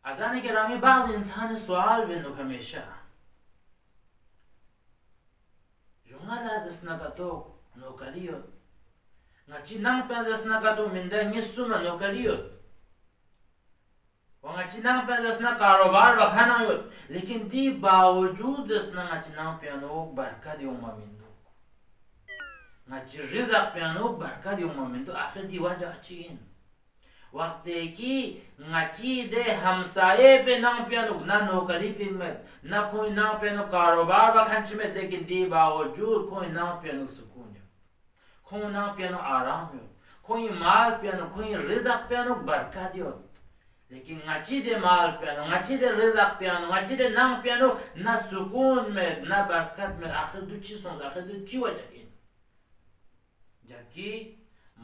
अजान गिरामी बाज़ इंसान सवाल बिंदु हमेशा Jungala zasnagato nokariot. Ngachi nang pa zasnagato minda nyisuma nokariot. Ngachi nang pa zasna कारोबार बखाना योत. लेकिन दी बावजूद जसना ngachi nang piano barka di umma mindu. Ngachi rizaq piano barka di umma mindu. आखिर दी वजह चीन. वक्त की ngachi de हमसाये पे नंग पियानो ना नौकरी पे में ना कोई ना पियानो कारोबार बखंच में लेकिन दी बावजूद कोई ना पियानो सुकून है कोई ना पियानो आराम है कोई माल पियानो कोई रिज़्क़ पियानो बरकत दियो लेकिन ngachi de माल पियानो ngachi de रिज़्क़ पियानो ngachi de नंग पियानो ना सुकून में ना बरकत में आखिर दो चीज़ों आखिर दो चीज़ वजह है जबकि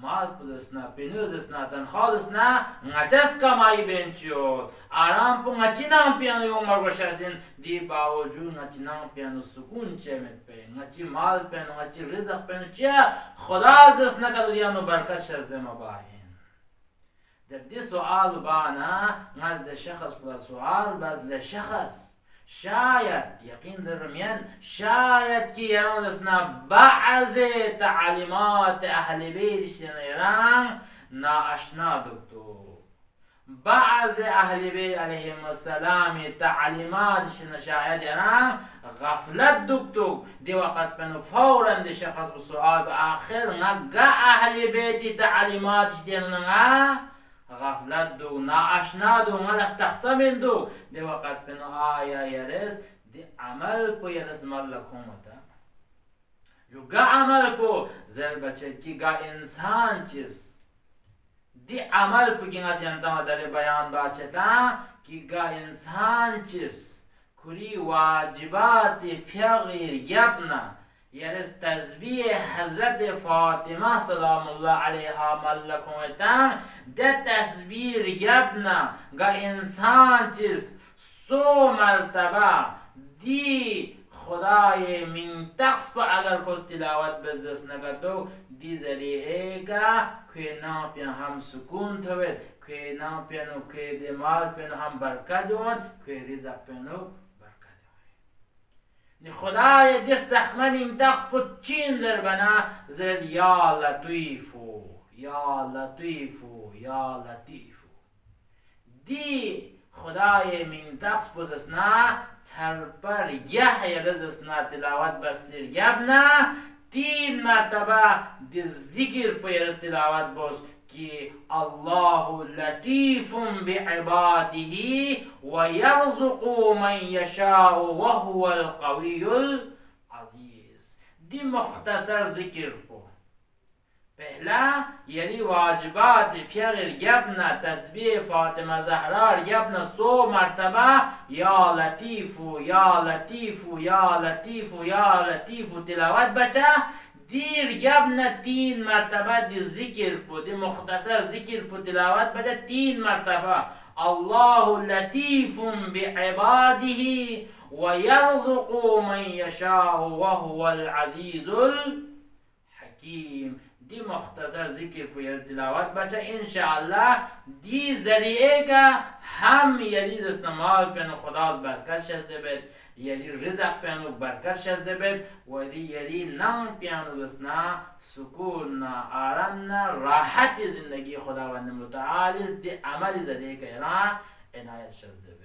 माल पुदसना पेनुदसना तनख्वाहदसना ngachas kamai benchio aram pu ngachinang piano yung margoshasin di बावजूद ngachinang piano sukun chemet pe ngachi mal piano ngachi rizq piano chia खुदा जसना का दुनिया बरकत शर्त मबाइन जब दि सवाल बाना ngaz de shakhs pula सवाल baz le shakhs शायद यकीन जरमियन शायद कि यरसना بعض تعلیمات اهل بیت شنیران ناشنا دکتو بعض اهل بیت علیهم السلام تعلیمات شن شاید یران غفلت دکتو دی وقت بنو فورا دی شخص بسؤال آخر نگا اهل بیت تعلیمات شنیران غفلت دو ناشنا دو ملخ تقسم دو دی وقت بنو آیا یرس دی عمل کو یرس ملک ہومتا جو گا عمل کو زر بچه کی گا انسان چیز دی عمل کو کی ناس ینتا در بیان باچتا کی گا انسان چیز کری واجبات فقیر یبنا یرس تزبیح حضرت فاطمه سلام الله علیها ملکومتان ده تزبیح یبنا گا انسان چیز سو مرتبه دی خدای من تقص پا اگر کس تلاوت بزدست نگتو دی ذریعه کا که نا پیان هم سکون توید که نا پیانو که دمال پیانو هم برکت دوان که رزق پیانو برکت دوان خدای دی سخمه من تقص پا چین زربنا زرد یا لطیفو یا لطیفو یا لطیفو دی خدای من تقص پوزسنا سر پر یه رزسنا تلاوت بسیر گبنا 3 مرتبه دی ذکر پر تلاوت بس که الله لطیف بعباده و یرزق من یشاء و هو القوی العزیز دی مختصر ذکر کو पहला यही वाजिबात फिर गबना तस्बीह फातिमा ज़हरा गबना 100 मरतबा या लतीफु या लतीफु या लतीफु या लतीफु तिलावत बचा दीर गबना 3 मरतबा दी जिक्र पो दी मुख्तसर जिक्र पो तिलावत बचा 3 मरतबा अल्लाहु लतीफुम बिइबादिही व यरज़ुक़ु मन यशाअ व हुवल अज़ीज़ुल हकीम दी मुख्तसर जिक्र पर तिलावत बचा इंशाअल्लाह दी जरिए का हम यली इस्तेमाल पे खुदा बरकत शज़बत यली रिज़्क़ पे बरकत शज़बत व दी यली नम पियानो जसना सुकून ना आराम ना राहत जिंदगी खुदा व मुताल दी अमल जरिए का इनायत शज़बत